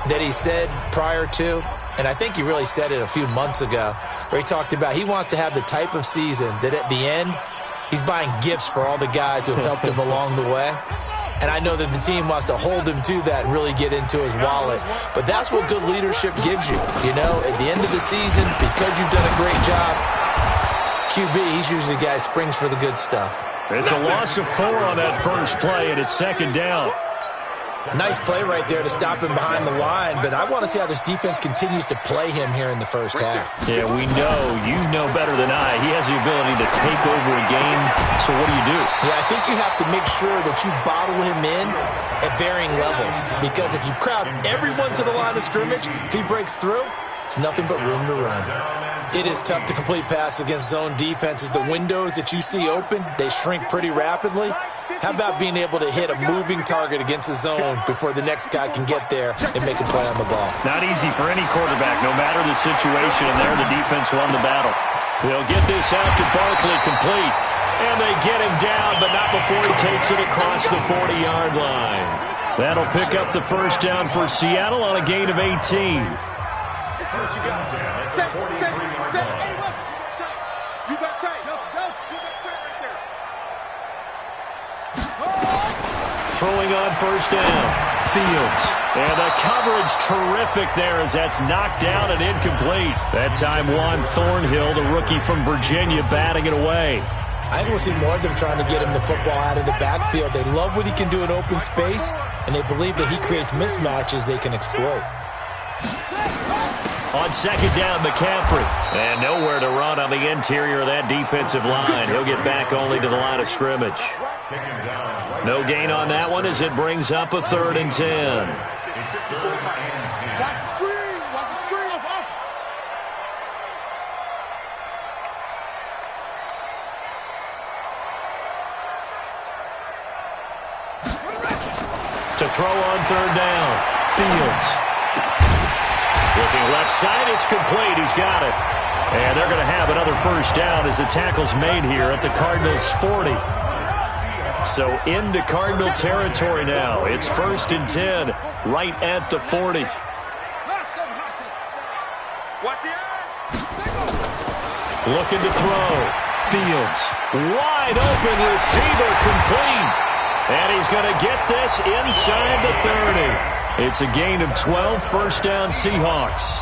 that he said prior to, and I think he really said it a few months ago, where he talked about he wants to have the type of season that at the end, he's buying gifts for all the guys who helped him along the way. And I know that the team wants to hold him to that and really get into his wallet. But that's what good leadership gives you. You know, at the end of the season, because you've done a great job, QB, he's usually the guy who springs for the good stuff. It's a loss of 4 on that first play, and it's second down. Nice play right there to stop him behind the line, but I want to see how this defense continues to play him here in the first half. Yeah, we know. You know better than I. He has the ability to take over a game, so what do? Yeah, I think you have to make sure that you bottle him in at varying levels, because if you crowd everyone to the line of scrimmage, if he breaks through, it's nothing but room to run. It is tough to complete passes against zone defenses. The windows that you see open, they shrink pretty rapidly. How about being able to hit a moving target against a zone before the next guy can get there and make a play on the ball? Not easy for any quarterback, no matter the situation, and there the defense won the battle. They'll get this out to Barkley, complete. And they get him down, but not before he takes it across the 40-yard line. That'll pick up the first down for Seattle on a gain of 18. Throwing on first down, Fields. And the coverage terrific there as that's knocked down and incomplete. That time Juan Thornhill, the rookie from Virginia, batting it away. I think we'll see more of them trying to get him the football out of the backfield. They love what he can do in open space, and they believe that he creates mismatches they can exploit. On second down, McCaffrey. And nowhere to run on the interior of that defensive line. He'll get back only to the line of scrimmage. No gain on that one as it brings up a 3rd and 10. To throw on 3rd down, Fields. Looking left side, it's complete. He's got it. And they're going to have another first down as the tackle's made here at the Cardinals' 40. So into Cardinal territory now. It's 1st and 10 right at the 40. Looking to throw. Fields. Wide open receiver, complete. And he's going to get this inside the 30. It's a gain of 12, first down Seahawks.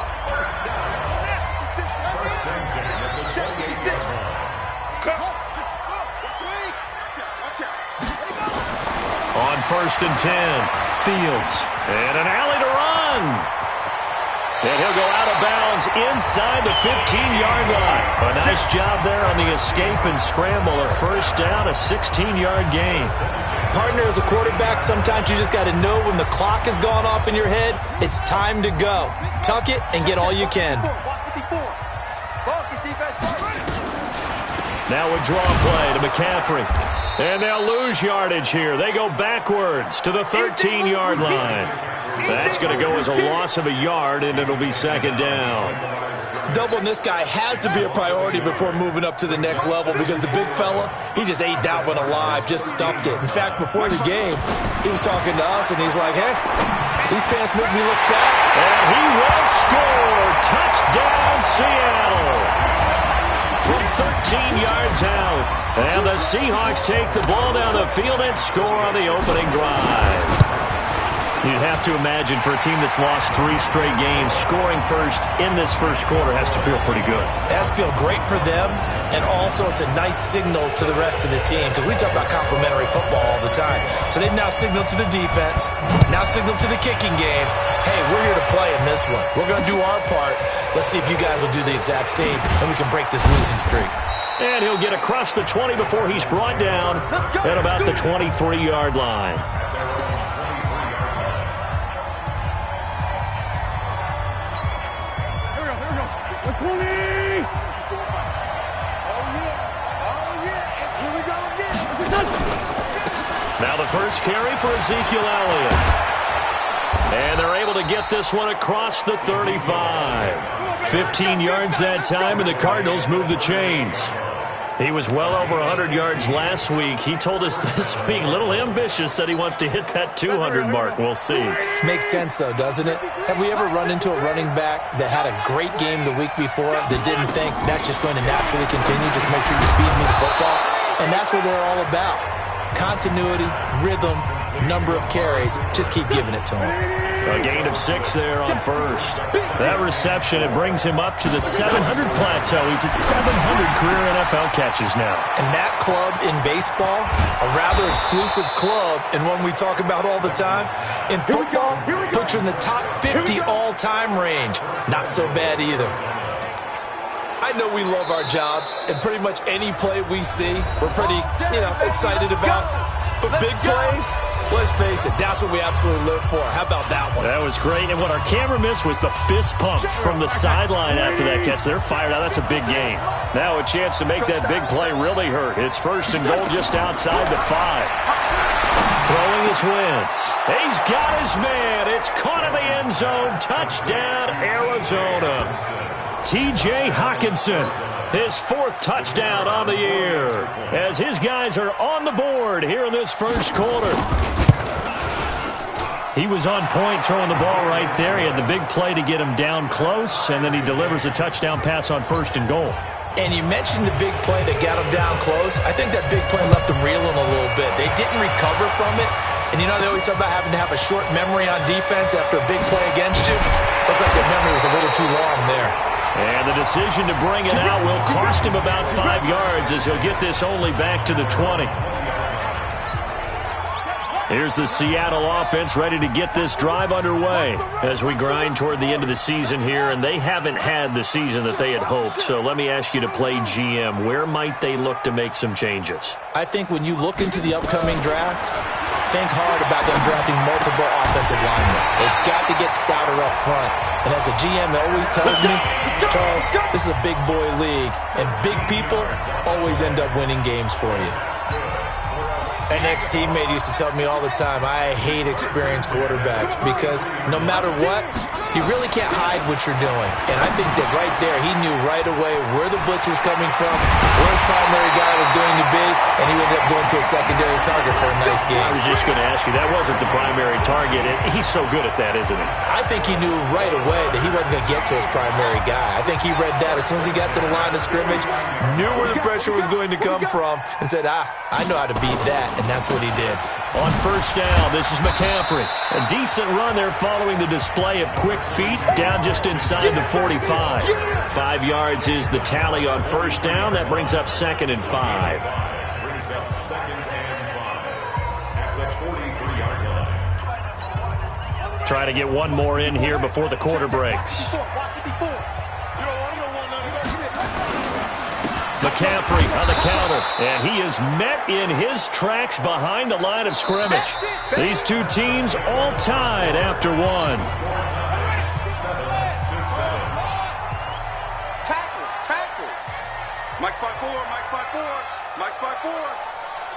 On 1st and 10, Fields. And an alley to run. And he'll go out of bounds inside the 15-yard line. A nice job there on the escape and scramble. A first down, a 16-yard gain. Partner, as a quarterback, sometimes you just got to know when the clock has gone off in your head, it's time to go. Tuck it and get all you can. Now a draw play to McCaffrey. And they'll lose yardage here. They go backwards to the 13-yard line. That's going to go as a loss of a yard, and it'll be second down. Doubling this guy has to be a priority before moving up to the next level, because the big fella, he just ate that one alive, just stuffed it. In fact, before the game, he was talking to us, and he's like, hey, these pants make me look fat. And he will score. Touchdown, Seattle. From 13 yards out. And the Seahawks take the ball down the field and score on the opening drive. You'd have to imagine for a team that's lost 3 straight games, scoring first in this first quarter has to feel pretty good. It has to feel great for them, and also it's a nice signal to the rest of the team, because we talk about complimentary football all the time. So they've now signaled to the defense, now signaled to the kicking game, hey, we're here to play in this one. We're going to do our part. Let's see if you guys will do the exact same, and we can break this losing streak. And he'll get across the 20 before he's brought down at about the 23-yard line. Now the first carry for Ezekiel Elliott. And they're able to get this one across the 35. 15 yards that time, and the Cardinals move the chains. He was well over 100 yards last week. He told us this week, a little ambitious, said he wants to hit that 200 mark. We'll see. Makes sense, though, doesn't it? Have we ever run into a running back that had a great game the week before that didn't think that's just going to naturally continue? Just make sure you feed me the football. And that's what they're all about. Continuity, rhythm, number of carries. Just keep giving it to him. A gain of 6 there on first. That reception, it brings him up to the 700 plateau. He's at 700 career NFL catches now. And that club in baseball, a rather exclusive club, and one we talk about all the time. In football, puts you in the top 50 all-time range. Not so bad either. I know we love our jobs, and pretty much any play we see, we're pretty, excited about. But big plays, let's face it, that's what we absolutely live for. How about that one? That was great, and what our camera missed was the fist pump from the sideline after that catch. They're fired out. That's a big game. Now a chance to make that big play really hurt. It's first and goal just outside the 5. Throwing his Wentz. He's got his man. It's caught in the end zone. Touchdown, Arizona. T.J. Hockenson, his 4th touchdown on the year, as his guys are on the board here in this first quarter. He was on point throwing the ball right there. He had the big play to get him down close, and then he delivers a touchdown pass on first and goal. And you mentioned the big play that got him down close. I think that big play left him reeling a little bit. They didn't recover from it. And they always talk about having to have a short memory on defense after a big play against you. Looks like that memory was a little too long there. And the decision to bring it out will cost him about 5 yards as he'll get this only back to the 20. Here's the Seattle offense ready to get this drive underway as we grind toward the end of the season here, and they haven't had the season that they had hoped. So let me ask you to play GM. Where might they look to make some changes? I think when you look into the upcoming draft, think hard about them drafting multiple offensive linemen. They've got to get stouter up front. And as a GM always tells me, Charles, this is a big boy league, and big people always end up winning games for you. An ex-teammate used to tell me all the time, I hate experienced quarterbacks because no matter what, you really can't hide what you're doing. And I think that right there, he knew right away where the blitz was coming from, where his primary guy was going to be, and he ended up going to a secondary target for a nice game. I was just going to ask you, that wasn't the primary target. He's so good at that, isn't he? I think he knew right away that he wasn't going to get to his primary guy. I think he read that as soon as he got to the line of scrimmage, knew where the pressure was going to come from, and said, I know how to beat that, and that's what he did. On first down, this is McCaffrey. A decent run there following the display of quick feet down just inside the 45. 5 yards is the tally on first down. That brings up 2nd and 5. Try to get one more in here before the quarter breaks. McCaffrey on the counter, and he is met in his tracks behind the line of scrimmage. These two teams all tied after one. Tackle. Mike's by 4, Mike's by 4.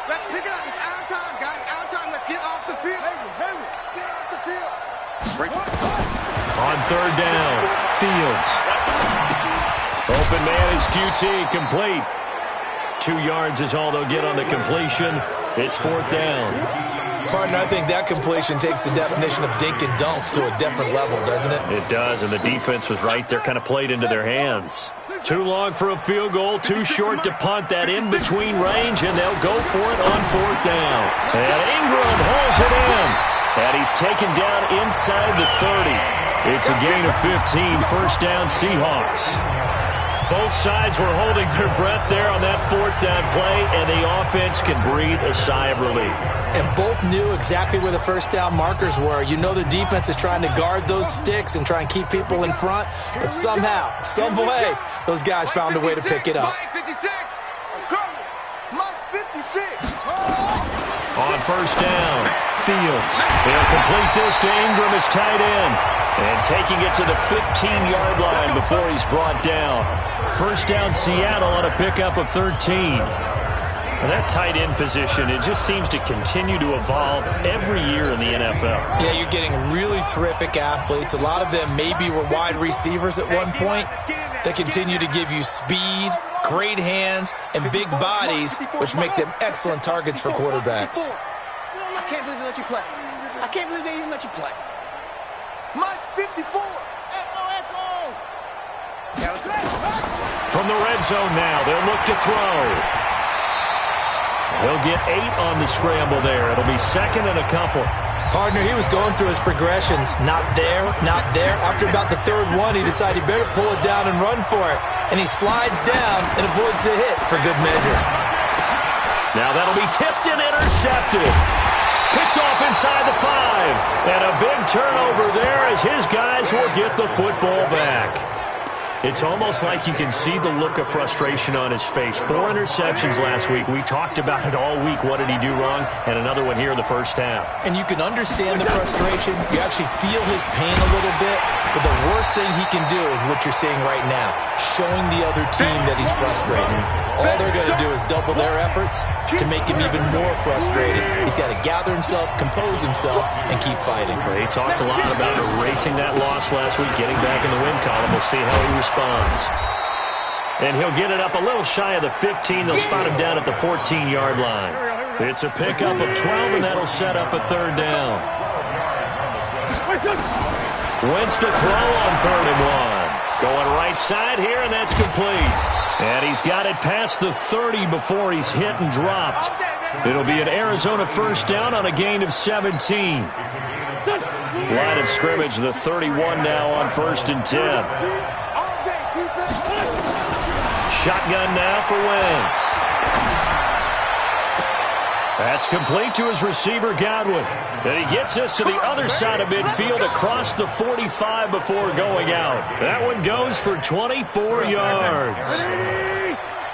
Let's pick it up. It's our time, guys. Our time. Let's get off the field. Let's get off the field. On third down, Fields. Open man is QT, complete. 2 yards is all they'll get on the completion. It's 4th down. Partner, I think that completion takes the definition of dink and dunk to a different level, doesn't it? It does, and the defense was right there, kind of played into their hands. Too long for a field goal, too short to punt. That in-between range, and they'll go for it on 4th down. And Ingram hauls it in. And he's taken down inside the 30. It's a gain of 15, first down Seahawks. Both sides were holding their breath there on that 4th down play, and the offense can breathe a sigh of relief. And both knew exactly where the first down markers were. You know the defense is trying to guard those sticks and try and keep people in front, but somehow, some way, those guys found a way to pick it up. On first down, Fields. They'll complete this to Ingram as tight end. And taking it to the 15-yard line before he's brought down. First down, Seattle on a pickup of 13. And that tight end position, it just seems to continue to evolve every year in the NFL. Yeah, you're getting really terrific athletes. A lot of them maybe were wide receivers at one point. They continue to give you speed, great hands, and big bodies, which make them excellent targets for quarterbacks. I can't believe they let you play. I can't believe they even let you play. Mike's 54. Echo. From the red zone now, they'll look to throw. He'll get 8 on the scramble there. It'll be second and a couple. Partner, he was going through his progressions. Not there, not there. After about the third one, he decided he better pull it down and run for it. And he slides down and avoids the hit for good measure. Now that'll be tipped and intercepted. Picked off inside the 5. And a big turnover there as his guys will get the football back. It's almost like you can see the look of frustration on his face. 4 interceptions last week. We talked about it all week. What did he do wrong? And another one here in the first half. And you can understand the frustration. You actually feel his pain a little bit. But the worst thing he can do is what you're seeing right now, showing the other team that he's frustrated. All they're going to do is double their efforts to make him even more frustrated. He's got to gather himself, compose himself, and keep fighting. Well, he talked a lot about erasing that loss last week, getting back in the win column. We'll see how he responds. And he'll get it up a little shy of the 15. They'll spot him down at the 14-yard line. It's a pickup of 12, and that'll set up a third down. Wentz to throw on 3rd and 1. Going right side here, and that's complete. And he's got it past the 30 before he's hit and dropped. It'll be an Arizona first down on a gain of 17. Line of scrimmage, the 31 now on 1st and 10. Shotgun now for Wentz. That's complete to his receiver, Godwin. And he gets us to the other side of midfield across the 45 before going out. That one goes for 24 yards.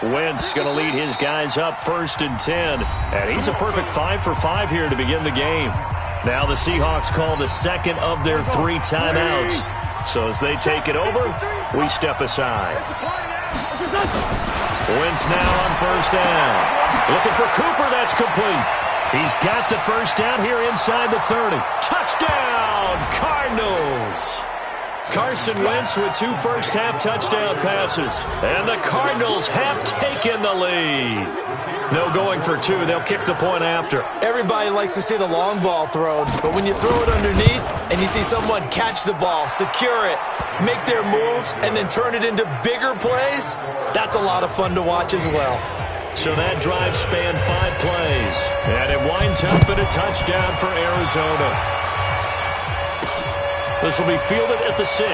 Wentz going to lead his guys up 1st and 10. And he's a perfect 5 for 5 here to begin the game. Now the Seahawks call the second of their 3 timeouts. So as they take it over, we step aside. Wentz now on 1st down. Looking for Cooper, that's complete. He's got the first down here inside the 30. Touchdown, Cardinals! Carson Wentz with 2 first-half touchdown passes. And the Cardinals have taken the lead. No going for 2. They'll kick the point after. Everybody likes to see the long ball thrown, but when you throw it underneath and you see someone catch the ball, secure it, make their moves, and then turn it into bigger plays, that's a lot of fun to watch as well. So that drive spanned 5 plays, and it winds up in a touchdown for Arizona. This will be fielded at the 6.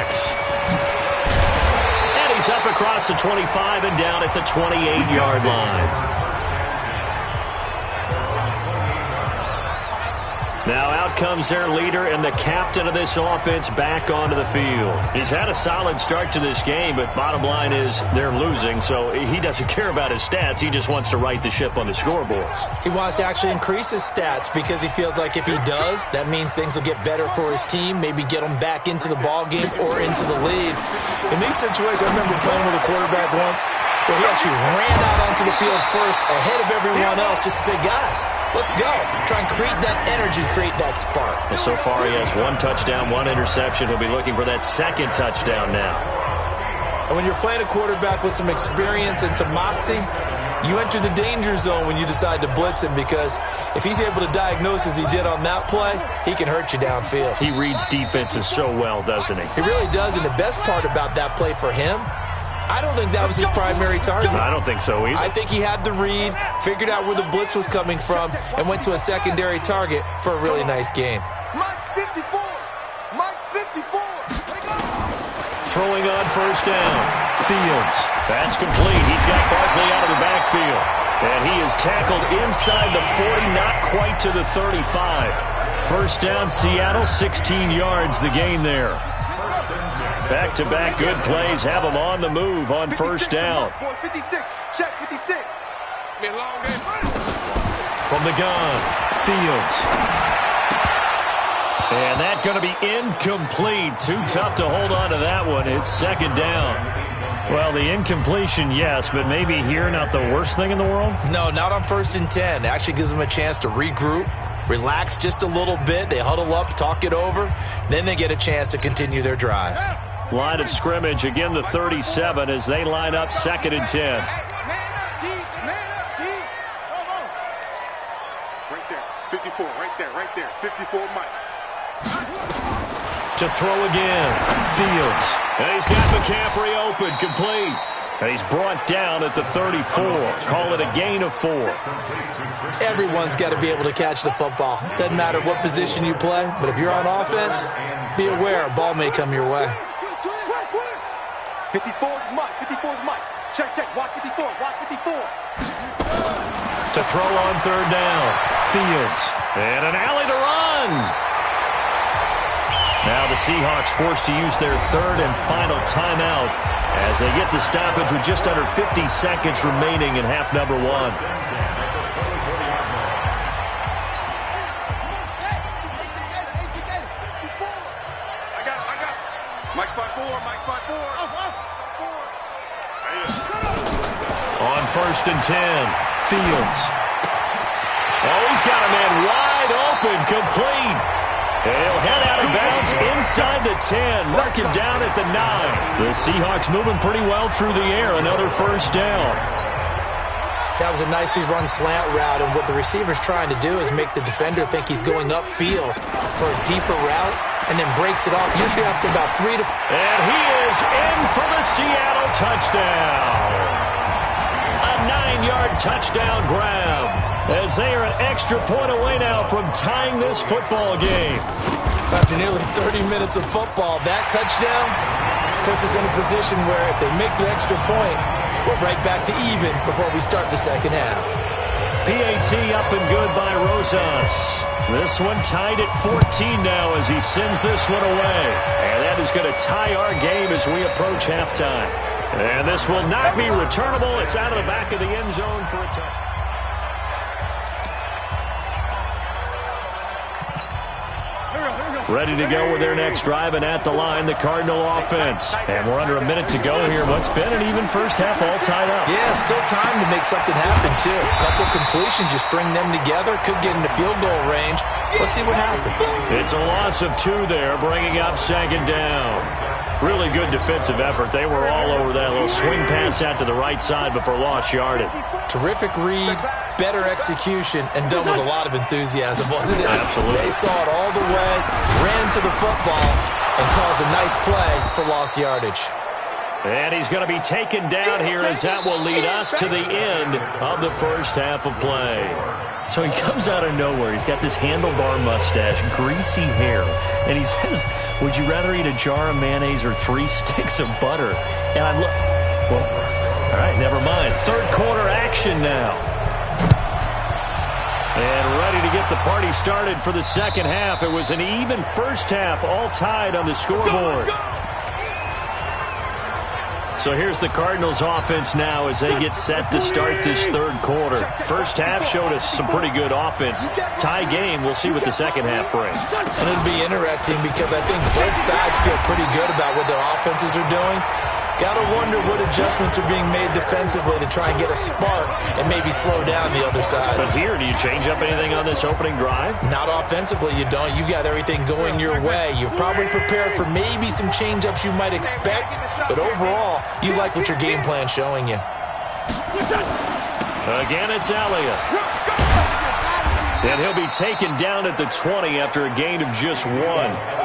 And he's up across the 25 and down at the 28-yard line. Now out comes their leader and the captain of this offense back onto the field. He's had a solid start to this game, but bottom line is they're losing, so he doesn't care about his stats. He just wants to right the ship on the scoreboard. He wants to actually increase his stats because he feels like if he does, that means things will get better for his team, maybe get them back into the ball game or into the lead. In these situations, I remember playing with a quarterback once where he actually ran out onto the field first ahead of everyone else just to say, guys, let's go. Try and create that energy, create that spark. Well, so far he has 1 touchdown, 1 interception. He'll be looking for that 2nd touchdown now. And when you're playing a quarterback with some experience and some moxie, you enter the danger zone when you decide to blitz him because if he's able to diagnose as he did on that play, he can hurt you downfield. He reads defenses so well, doesn't he? He really does, and the best part about that play for him, I don't think that was his primary target. I don't think so either. I think he had the read, figured out where the blitz was coming from, and went to a secondary target for a really nice game. Mike's 54. Mike's 54. Throwing on 1st down. Fields. That's complete. He's got Barkley out of the backfield. And he is tackled inside the 40, not quite to the 35. 1st down, Seattle, 16 yards the gain there. Back-to-back good plays have them on the move on 1st down. 56. Check 56. It's been a long game. From the gun, Fields. And that's going to be incomplete. Too tough to hold on to that one. It's 2nd down. Well, the incompletion, yes, but maybe here not the worst thing in the world? No, not on 1st and 10. It actually gives them a chance to regroup, relax just a little bit. They huddle up, talk it over. Then they get a chance to continue their drive. line of scrimmage. Again, the 37 as they line up 2nd and 10. Man up, D. Man up, D. Come on. Right there. 54. Right there. 54, Mike. To throw again. Fields. And he's got McCaffrey open. Complete. And he's brought down at the 34. Call it a gain of 4. Everyone's got to be able to catch the football. Doesn't matter what position you play, but if you're on offense, be aware a ball may come your way. 54 is Mike. 54 is Mike. Check. Watch 54. To throw on 3rd down. Fields. And an alley to run. Now the Seahawks forced to use their 3rd and final timeout as they get the stoppage with just under 50 seconds remaining in half number 1. I got. Mike 5-4. On 1st and 10, Fields. Oh, he's got a man wide open, complete. He'll head out of bounds inside the 10, mark him down at the 9. The Seahawks moving pretty well through the air, another 1st down. That was a nicely run slant route, and what the receiver's trying to do is make the defender think he's going upfield for a deeper route, and then breaks it off, usually after about 3 to... And he is in for the Seattle touchdown. A 9-yard touchdown grab, as they are an extra point away now from tying this football game. After nearly 30 minutes of football, that touchdown puts us in a position where if they make the extra point, we're right back to even before we start the second half. PAT up and good by Rosas. This one tied at 14 now as he sends this one away. And that is going to tie our game as we approach halftime. And this will not be returnable. It's out of the back of the end zone for a touchdown. Ready to go with their next drive, and at the line, the Cardinal offense. And we're under a minute to go here. What's been an even first half, all tied up. Yeah, still time to make something happen, too. A couple completions, you string them together, could get into field goal range. Let's see what happens. It's a loss of 2 there, bringing up 2nd down. Really good defensive effort. They were all over that little swing pass out to the right side before lost yardage. Terrific read, better execution, and done with a lot of enthusiasm, wasn't it? Absolutely. They saw it all the way, ran to the football, and caused a nice play for lost yardage. And he's going to be taken down here as that will lead us to the end of the first half of play. So he comes out of nowhere. He's got this handlebar mustache, greasy hair, and he says, would you rather eat a jar of mayonnaise or 3 sticks of butter? And I'm like, well, all right, never mind. 3rd quarter action now. And ready to get the party started for the second half. It was an even first half, all tied on the scoreboard. So here's the Cardinals offense now as they get set to start this 3rd quarter. First half showed us some pretty good offense. Tie game, we'll see what the second half brings. And it'll be interesting because I think both sides feel pretty good about what their offenses are doing. Got to wonder what adjustments are being made defensively to try and get a spark and maybe slow down the other side. But here, do you change up anything on this opening drive? Not offensively, you don't. You got everything going your way. You've probably prepared for maybe some change-ups you might expect, but overall, you like what your game plan's showing you. Again, it's Elliott. And he'll be taken down at the 20 after a gain of just 1.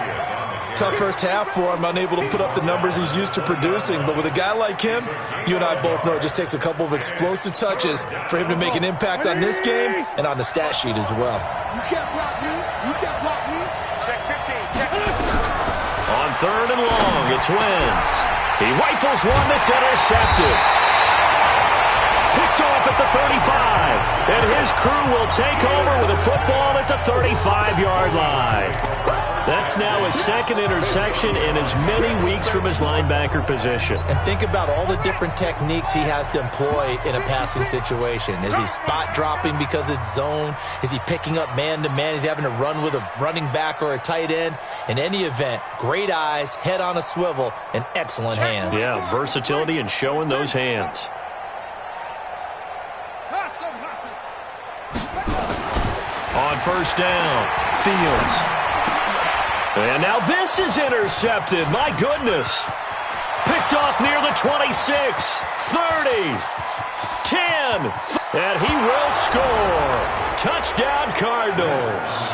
Tough first half for him, unable to put up the numbers he's used to producing. But with a guy like him, you and I both know it just takes a couple of explosive touches for him to make an impact on this game and on the stat sheet as well. You can't block me. Check 15. Check 15. On 3rd and long, it's Wentz. He rifles one that's intercepted. Picked off at the 35. And his crew will take over with a football at the 35-yard line. That's now his 2nd interception in as many weeks from his linebacker position. And think about all the different techniques he has to employ in a passing situation. Is he spot dropping because it's zone? Is he picking up man-to-man? Is he having to run with a running back or a tight end? In any event, great eyes, head on a swivel, and excellent hands. Yeah, versatility and showing those hands. On 1st down, Fields. And now this is intercepted. My goodness. Picked off near the 26, 30, 10, and he will score. Touchdown, Cardinals.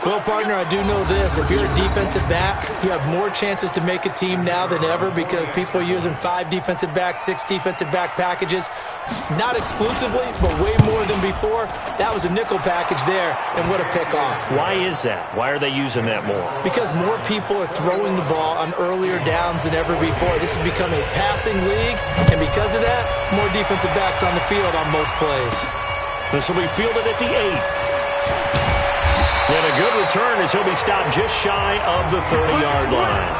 Well, partner, I do know this. If you're a defensive back, you have more chances to make a team now than ever because people are using 5 defensive backs, 6 defensive back packages. Not exclusively, but way more than before. That was a nickel package there, and what a pickoff. Why is that? Why are they using that more? Because more people are throwing the ball on earlier downs than ever before. This has become a passing league, and because of that, more defensive backs on the field on most plays. This will be fielded at the 8. And a good return as he'll be stopped just shy of the 30-yard line.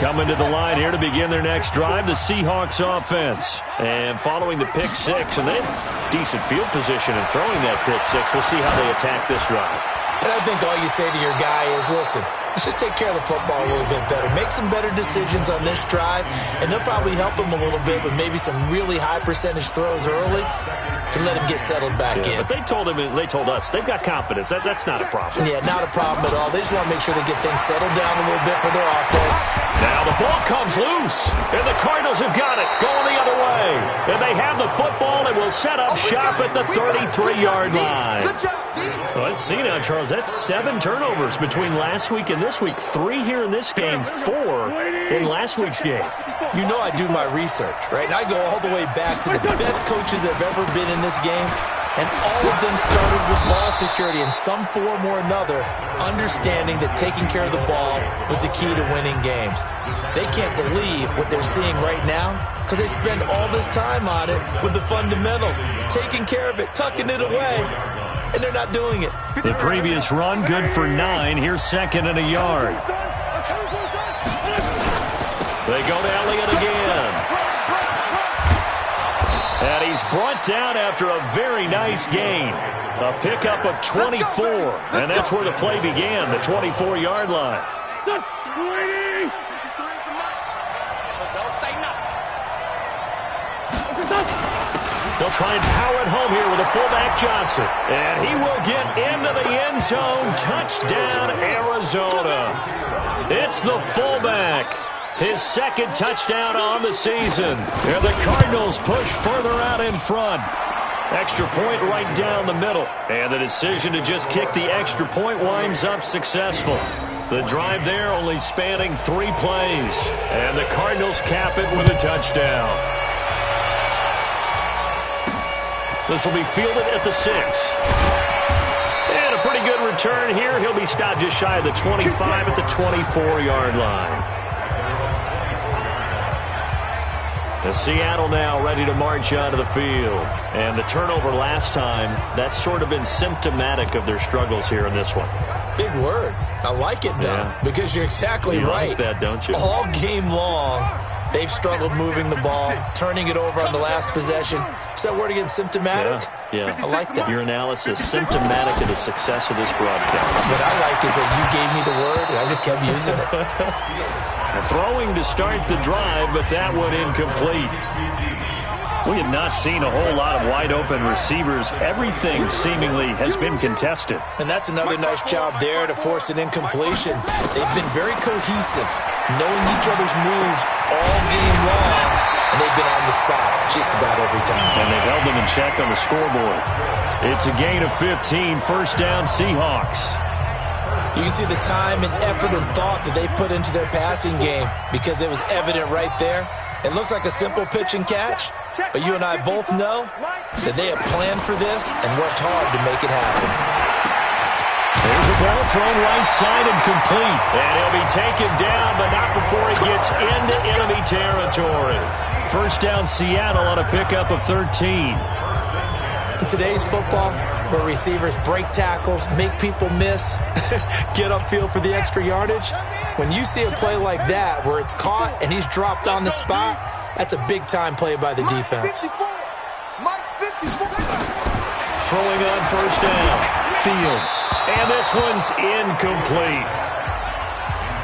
Coming to the line here to begin their next drive, the Seahawks offense. And following the pick 6, and they have decent field position in throwing that pick 6. We'll see how they attack this drive. And I think all you say to your guy is, listen, let's just take care of the football a little bit better. Make some better decisions on this drive, and they'll probably help him a little bit with maybe some really high percentage throws early to let him get settled back in. But they told us, they've got confidence. That's not a problem. Yeah, not a problem at all. They just want to make sure they get things settled down a little bit for their offense. Now the ball comes loose, and the Cardinals have got it, going the other way. And they have the football and will set up shop at the 33-yard line. Well, let's see now, Charles. That's 7 turnovers between last week and this week. 3 here in this game, 4 in last week's game. You know I do my research, right? And I go all the way back to the best coaches that have ever been in this game, and all of them started with ball security in some form or another, understanding that taking care of the ball was the key to winning games. They can't believe what they're seeing right now because they spend all this time on it with the fundamentals, taking care of it, tucking it away, and they're not doing it. The previous run, good for 9. Here's 2nd and a yard. They go to Elliott again. And he's brought down after a very nice gain. A pickup of 24. And that's where the play began, the 24-yard line. They'll try and power it home here with a fullback Johnson. And he will get into the end zone. Touchdown, Arizona. It's the fullback. His 2nd touchdown on the season. And the Cardinals push further out in front. Extra point right down the middle. And the decision to just kick the extra point winds up successful. The drive there only spanning 3 plays. And the Cardinals cap it with a touchdown. This will be fielded at the 6. And a pretty good return here. He'll be stopped just shy of the 25 at the 24-yard line. The Seattle now ready to march onto the field. And the turnover last time, that's sort of been symptomatic of their struggles here in this one. Big word. I like it, though, because you're exactly right. You like that, don't you? All game long, they've struggled moving the ball, turning it over on the last possession. Is that word again, symptomatic? Yeah. I like that. Your analysis, symptomatic of the success of this broadcast. What I like is that you gave me the word, and I just kept using it. Throwing to start the drive, but that one incomplete. We have not seen a whole lot of wide-open receivers. Everything seemingly has been contested. And that's another nice job there to force an incompletion. They've been very cohesive, knowing each other's moves all game long, and they've been on the spot just about every time. And they've held them in check on the scoreboard. It's a gain of 15, 1st down Seahawks. You can see the time and effort and thought that they put into their passing game because it was evident right there. It looks like a simple pitch and catch, but you and I both know that they have planned for this and worked hard to make it happen. There's a ball thrown right side and complete. And he'll be taken down, but not before he gets into enemy territory. 1st down Seattle on a pickup of 13. In today's football, where receivers break tackles, make people miss, get upfield for the extra yardage, when you see a play like that where it's caught and he's dropped on the spot, that's a big-time play by the defense. Throwing on 1st down, Fields. And this one's incomplete.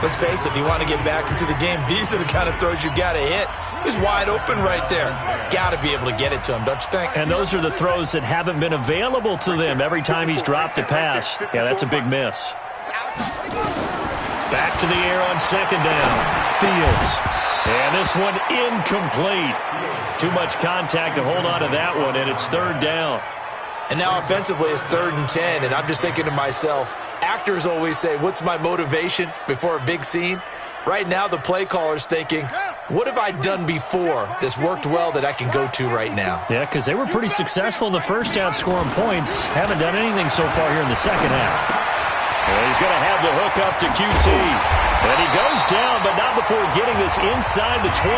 Let's face it, if you want to get back into the game, these are the kind of throws you got to hit. He's wide open right there. Got to be able to get it to him, don't you think? And those are the throws that haven't been available to them every time he's dropped a pass. Yeah, that's a big miss. Back to the air on second down. Fields. And this one incomplete. Too much contact to hold on to that one, and it's third down. And now offensively it's 3rd and 10, and I'm just thinking to myself, actors always say, what's my motivation before a big scene? Right now the play caller's thinking, what have I done before that's worked well that I can go to right now? Yeah, because they were pretty successful in the first down scoring points. Haven't done anything so far here in the second half. Well, he's going to have the hook up to QT. And he goes down, but not before getting this inside the 25.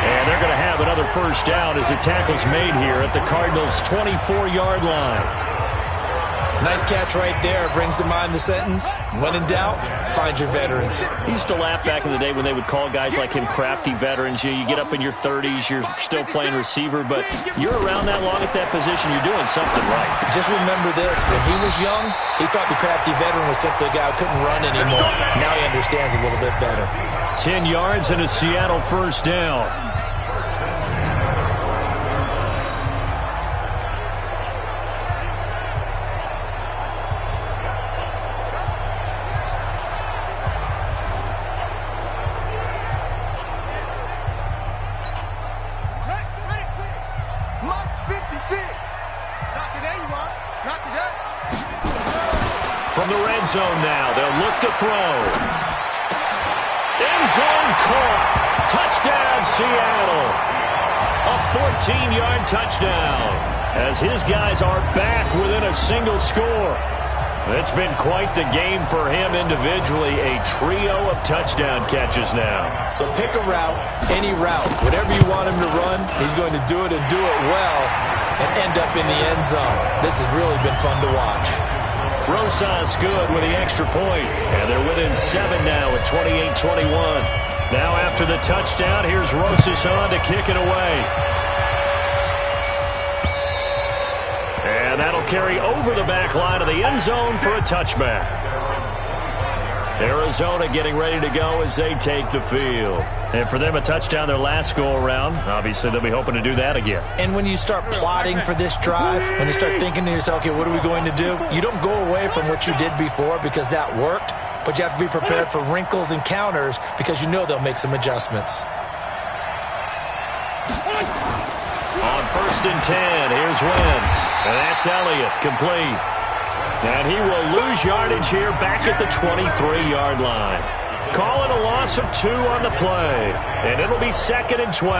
And they're going to have another first down as the tackle's made here at the Cardinals' 24-yard line. Nice catch right there. Brings to mind the sentence, when in doubt, find your veterans. He used to laugh back in the day when they would call guys like him crafty veterans. You get up in your 30s, you're still playing receiver, but you're around that long at that position, you're doing something right. Just remember this, when he was young, he thought the crafty veteran was simply a guy who couldn't run anymore. Now he understands a little bit better. 10 yards and a Seattle first down. From the red zone now, they'll look to throw. End zone caught. Touchdown, Seattle. A 14-yard touchdown as his guys are back within a single score. It's been quite the game for him individually. A trio of touchdown catches now. So pick a route, any route. Whatever you want him to run, he's going to do it and do it well and end up in the end zone. This has really been fun to watch. Rosas good with the extra point, and they're within 7 now at 28-21. Now after the touchdown, here's Rosas on to kick it away. And that'll carry over the back line of the end zone for a touchback. Arizona getting ready to go as they take the field. And for them, a touchdown their last go-around. Obviously, they'll be hoping to do that again. And when you start plotting for this drive, when you start thinking to yourself, okay, what are we going to do? You don't go away from what you did before because that worked, but you have to be prepared for wrinkles and counters because you know they'll make some adjustments. On 1st and 10, here's Wentz. And that's Elliott, complete. And he will lose yardage here back at the 23-yard line. Call it a loss of 2 on the play. And it'll be 2nd and 12.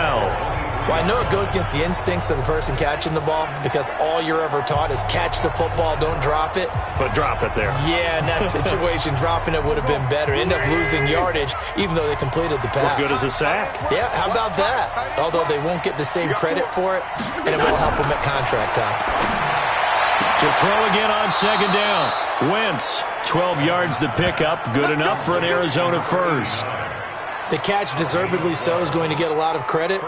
Well, I know it goes against the instincts of the person catching the ball because all you're ever taught is catch the football, don't drop it. But drop it there. Yeah, in that situation, dropping it would have been better. End up losing yardage, even though they completed the pass. As good as a sack. Yeah, how about that? Although they won't get the same credit for it, and it will help them at contract time. To throw again on 2nd down. Wentz, 12 yards to pick up. Good enough for an Arizona first. The catch, deservedly so, is going to get a lot of credit,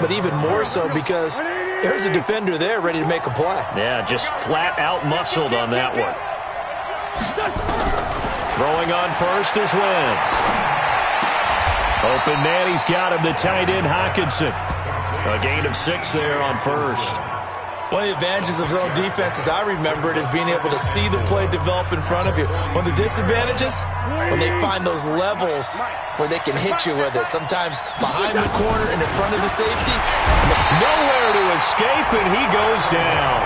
but even more so because there's a defender there ready to make a play. Yeah, just flat out muscled on that one. Throwing on first is Wentz. Open man, he's got him, the tight end Hockenson. A gain of 6 there on first. One of the advantages of zone defense, as I remember it, is being able to see the play develop in front of you. One of the disadvantages, when they find those levels where they can hit you with it. Sometimes behind the corner and in front of the safety. Nowhere to escape, and he goes down.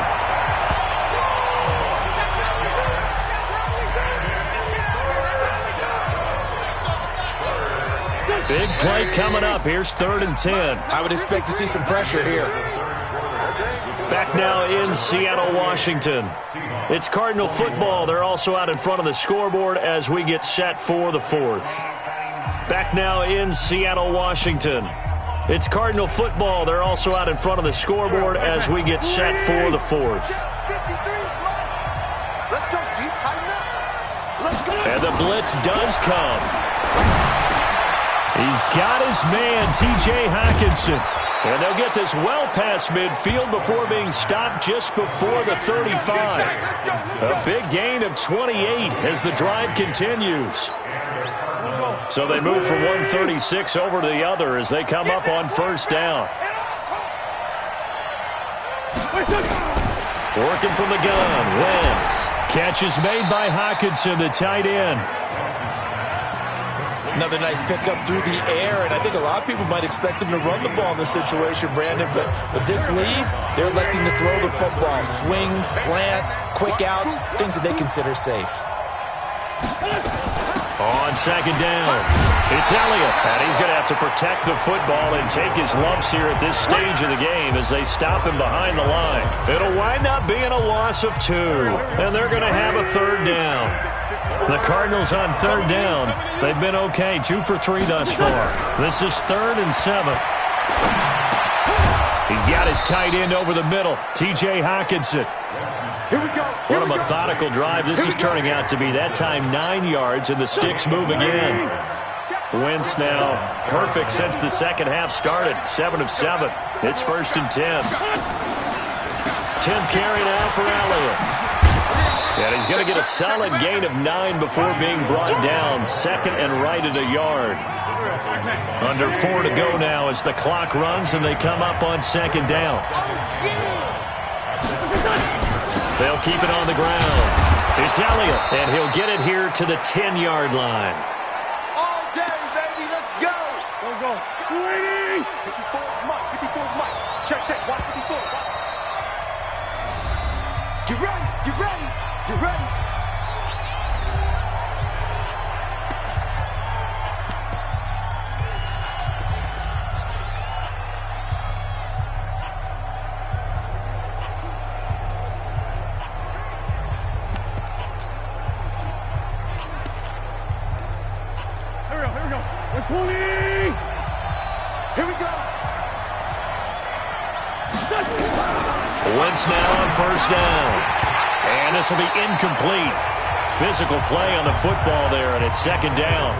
Big play coming up. Here's 3rd and 10. I would expect to see some pressure here. Back now in Seattle, Washington. It's Cardinal football. They're also out in front of the scoreboard as we get set for the 4th. Back now in Seattle, Washington. It's Cardinal football. They're also out in front of the scoreboard as we get set for the 4th. Let's go, deep, tighten up. Let's go. And the blitz does come. He's got his man, T.J. Hockenson. And they'll get this well past midfield before being stopped just before the 35. A big gain of 28 as the drive continues. So they move from 136 over to the other as they come up on first down. Working from the gun, Wentz. Catch is made by Hockenson, the tight end. Another nice pickup through the air, and I think a lot of people might expect him to run the ball in this situation, Brandon, but with this lead, they're electing to throw the football. Swings, slants, quick outs, things that they consider safe. On second down, it's Elliott, and he's going to have to protect the football and take his lumps here at this stage of the game as they stop him behind the line. It'll wind up being a loss of 2, and they're going to have a third down. The Cardinals on third down, they've been okay, 2 for 3 thus far. This is 3rd and 7. He's got his tight end over the middle, T.J. Hockenson. Here we go. What a methodical drive this is turning out to be. That time 9 yards, and the sticks move again. Wentz now perfect since the second half started, 7 of 7. It's 1st and 10. 10th carry now for Elliott. And he's going to get a solid gain of 9 before being brought down. 2nd and right at a yard. Under 4 to go now as the clock runs and they come up on 2nd down. They'll keep it on the ground. It's Elliott, and he'll get it here to the 10-yard line. All day, baby, let's go. Go. 20. 54's Mike. 54's Mike. Check. Watch 54. Get ready. Here we go. 20. Here we go. Wentz now on first down. And this will be incomplete. Physical play on the football there, and it's 2nd down.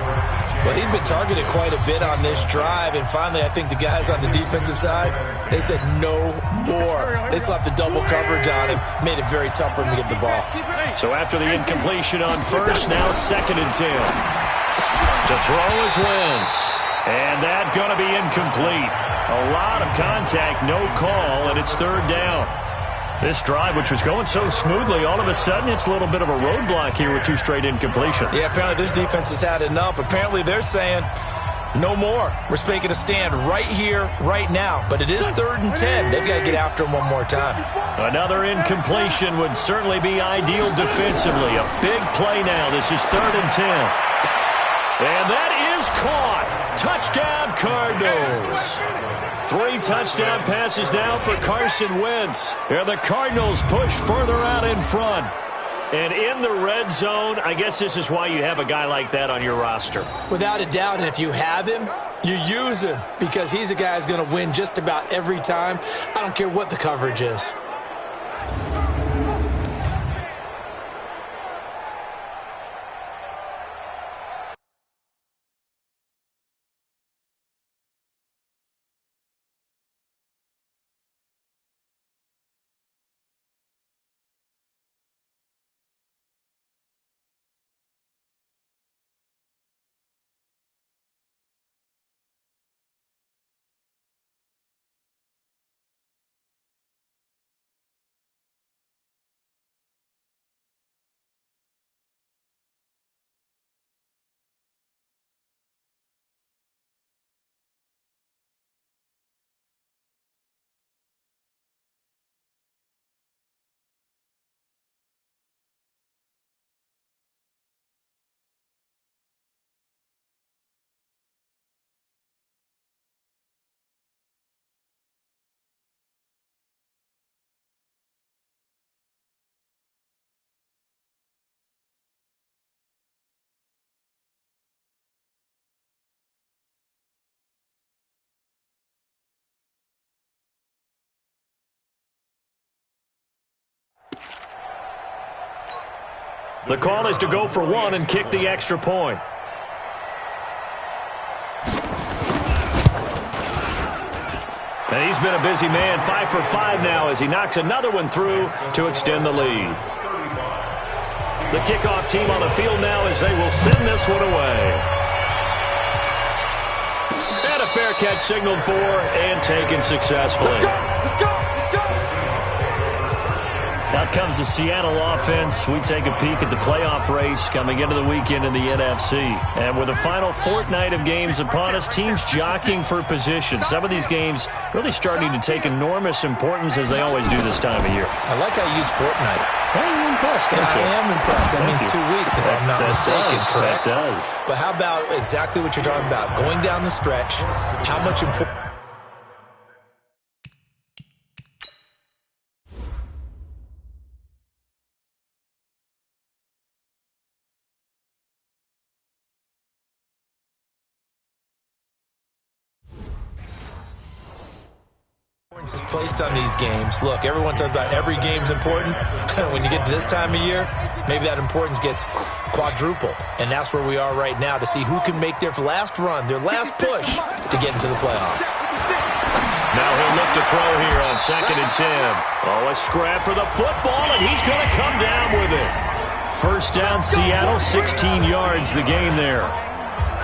Well, he'd been targeted quite a bit on this drive, and finally I think the guys on the defensive side, they said no more. They slapped the double coverage on him, made it very tough for him to get the ball. So after the incompletion on first, now 2nd and 10. To throw is Wentz. And that's going to be incomplete. A lot of contact, no call, and it's 3rd down. This drive, which was going so smoothly, all of a sudden it's a little bit of a roadblock here with 2 straight incompletions. Yeah, apparently this defense has had enough. Apparently they're saying no more. We're making a stand right here, right now. But it is 3rd and 10. They've got to get after him one more time. Another incompletion would certainly be ideal defensively. A big play now. This is 3rd and 10. And that is caught. Touchdown, Cardinals. 3 touchdown passes now for Carson Wentz. And the Cardinals push further out in front. And in the red zone, I guess this is why you have a guy like that on your roster. Without a doubt, and if you have him, you use him because he's a guy who's going to win just about every time. I don't care what the coverage is. The call is to go for 1 and kick the extra point. And he's been a busy man, 5 for 5 now as he knocks another one through to extend the lead. The kickoff team on the field now as they will send this one away. fair catch signaled for and taken successfully. Let's go! Out comes the Seattle offense. We take a peek at the playoff race coming into the weekend in the NFC. And with the final fortnight of games upon us, teams jockeying for position. Some of these games really starting to take enormous importance as they always do this time of year. I like how you use fortnight. Hey, you're impressed, don't you? I am impressed. That means 2 weeks, if I'm not mistaken, correct? That does. But how about exactly what you're talking about? Going down the stretch, how much important... is placed on these games. Look, everyone talks about every game's important. When you get to this time of year, maybe that importance gets quadruple. And that's where we are right now to see who can make their last run, their last push to get into the playoffs. Now he'll look to throw here on 2nd and 10. Oh, a scrap for the football, and he's going to come down with it. First down, Seattle, 16 yards the game there.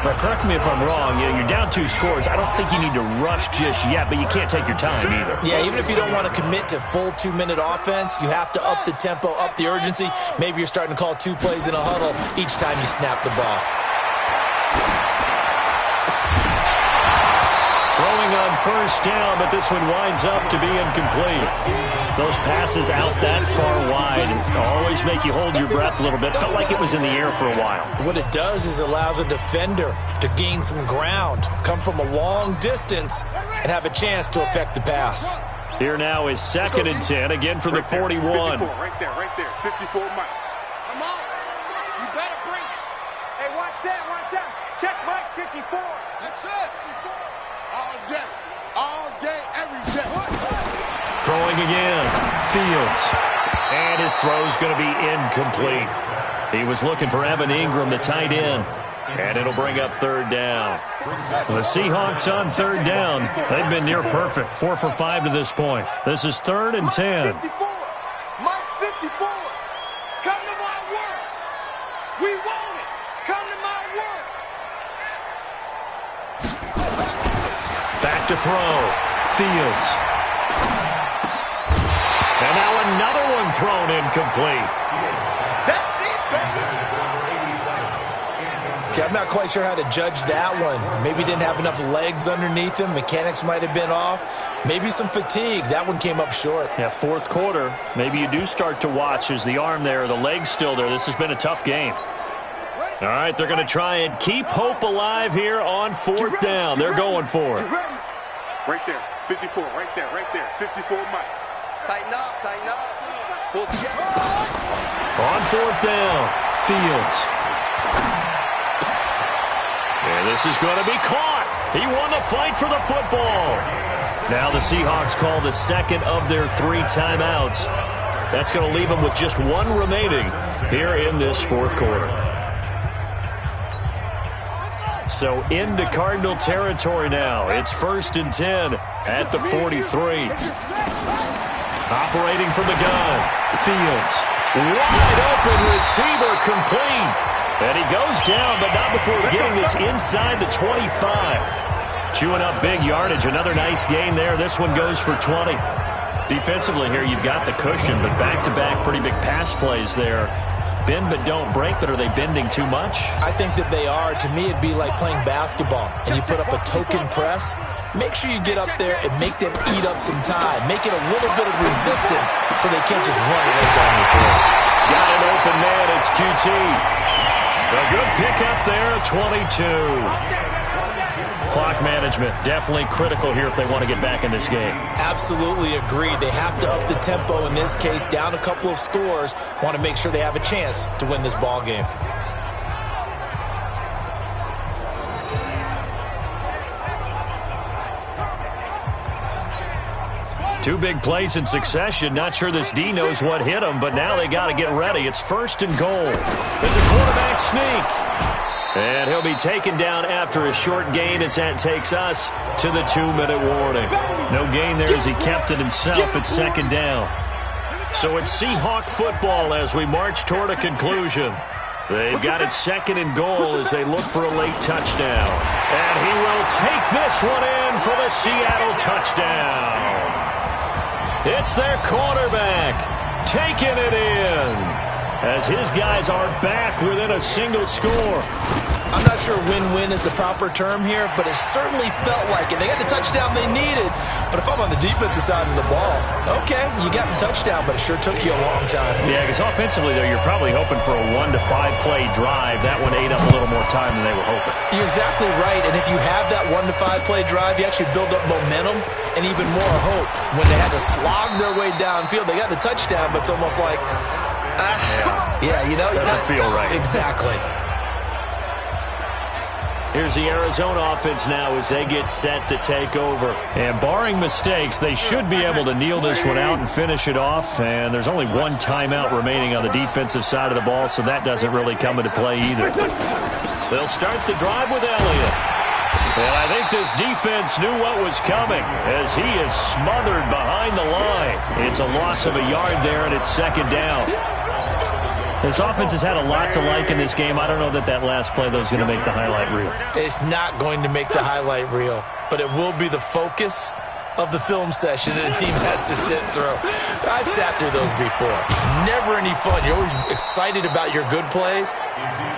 But correct me if I'm wrong, you're down 2 scores. I don't think you need to rush just yet, but you can't take your time either. Yeah, even if you don't want to commit to full 2-minute offense, you have to up the tempo, up the urgency. Maybe you're starting to call 2 plays in a huddle each time you snap the ball. Throwing on first down, but this one winds up to be incomplete. Those passes out that far wide always make you hold your breath a little bit. Felt like it was in the air for a while. What it does is allows a defender to gain some ground, come from a long distance, and have a chance to affect the pass. Here now is 2nd and 10, again from the 41. 54, right there. 54, Mike. Come on. You better bring it. Hey, watch that. Check Mike, 54. That's it. All day, every day. Throwing again, Fields. And his throw's going to be incomplete. He was looking for Evan Ingram, the tight end. And it'll bring up 3rd down. The Seahawks on 3rd down. They've been near perfect. 4 for 5 to this point. This is 3rd and 10. Mike 54. Come to my work. We want it. Come to my work. Back to throw. Fields. And now another one thrown incomplete. That's it, baby. Okay, I'm not quite sure how to judge that one. Maybe didn't have enough legs underneath him. Mechanics might have been off. Maybe some fatigue. That one came up short. Yeah, 4th quarter. Maybe you do start to watch as the arm there, the leg's still there. This has been a tough game. All right, they're going to try and keep hope alive here on 4th down. They're going for it. Right there, 54, right there. 54, Mike. Tighten up. Pull together. On 4th down, Fields. And this is going to be caught. He won the fight for the football. Now the Seahawks call the 2nd of their 3 timeouts. That's going to leave them with just 1 remaining here in this 4th quarter. So into Cardinal territory now. It's 1st and 10 at the 43. Operating from the gun. Fields. Wide open receiver complete. And he goes down, but not before getting this inside the 25. Chewing up big yardage. Another nice gain there. This one goes for 20. Defensively here, you've got the cushion, but back-to-back pretty big pass plays there. Bend but don't break, but are they bending too much? I think that they are. To me, it'd be like playing basketball. And you put up a token press. Make sure you get up there and make them eat up some time. Make it a little bit of resistance so they can't just run right down your throat. Got an open man. It's QT. A good pickup there, 22. Clock management, definitely critical here if they want to get back in this game. Absolutely agreed. They have to up the tempo in this case, down a couple of scores. Want to make sure they have a chance to win this ball game. Two big plays in succession. Not sure this D knows what hit him, but now they got to get ready. It's 1st and goal. It's a quarterback sneak. And he'll be taken down after a short gain as that takes us to the 2-minute warning. No gain there as he kept it himself at 2nd down. So it's Seahawk football as we march toward a conclusion. They've got it 2nd and goal as they look for a late touchdown. And he will take this one in for the Seattle touchdown. It's their quarterback taking it in as his guys are back within a single score. I'm not sure win-win is the proper term here, but it certainly felt like it. They got the touchdown they needed, but if I'm on the defensive side of the ball, okay, you got the touchdown, but it sure took you a long time. Yeah, because offensively, though, you're probably hoping for a 1 to 5 play drive. That one ate up a little more time than they were hoping. You're exactly right, and if you have that 1 to 5 play drive, you actually build up momentum and even more hope. When they had to slog their way downfield, they got the touchdown, but it's almost like, yeah, you know. Doesn't feel right. Exactly. Here's the Arizona offense now as they get set to take over. And barring mistakes, they should be able to kneel this one out and finish it off. And there's only one timeout remaining on the defensive side of the ball, so that doesn't really come into play either. They'll start the drive with Elliott. And I think this defense knew what was coming as he is smothered behind the line. It's a loss of a yard there, and it's 2nd down. This offense has had a lot to like in this game. I don't know that last play, though, is going to make the highlight reel. It's not going to make the highlight reel, but it will be the focus of the film session that the team has to sit through. I've sat through those before. Never any fun. You're always excited about your good plays,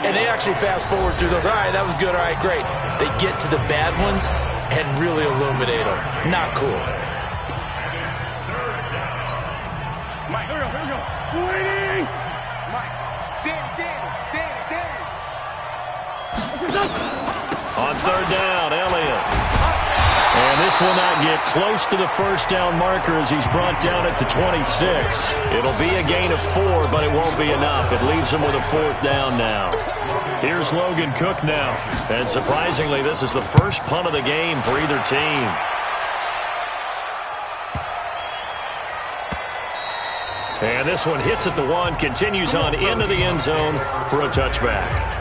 and they actually fast forward through those. All right, that was good. All right, great. They get to the bad ones and really illuminate them. Not cool. Mike, here we go. Waiting. Mike, Danny. On 3rd down, Elliott. And this will not get close to the 1st down marker as he's brought down at the 26. It'll be a gain of 4, but it won't be enough. It leaves him with a 4th down now. Here's Logan Cook now. And surprisingly, this is the first punt of the game for either team. And this one hits at the 1, continues on into the end zone for a touchback.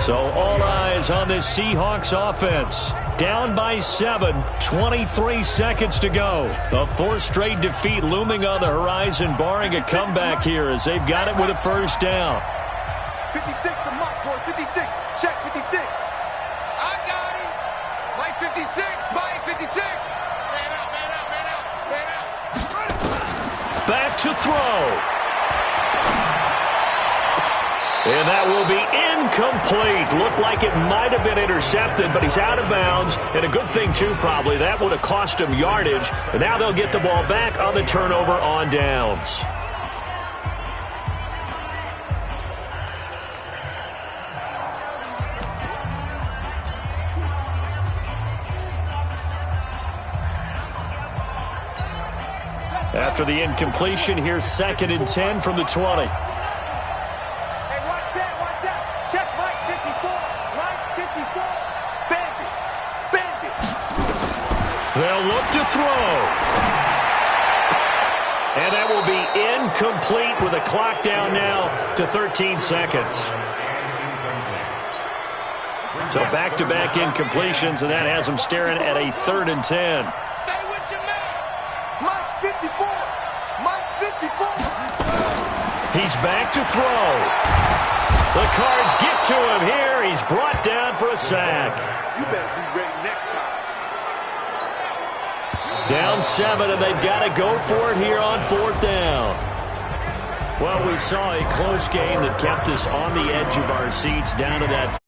So all eyes on this Seahawks offense. Down by 7, 23 seconds to go. A 4th straight defeat looming on the horizon, barring a comeback here as they've got it with a 1st down. 56 for Mike, boy. 56. Check 56. I got him. Mike 56. Mike 56. Man out. Back to throw. And that will be incomplete. Looked like it might have been intercepted, but he's out of bounds. And a good thing, too, probably. That would have cost him yardage. And now they'll get the ball back on the turnover on downs. After the incompletion, here's 2nd and 10 from the 20. They'll look to throw. And that will be incomplete with a clock down now to 13 seconds. So back-to-back incompletions, and that has them staring at a 3rd and 10. Stay with your man. Mike 54. Mike 54. He's back to throw. The Cards get to him here. He's brought down for a sack. You better be ready next time. Down 7, and they've got to go for it here on 4th down. Well, we saw a close game that kept us on the edge of our seats down to that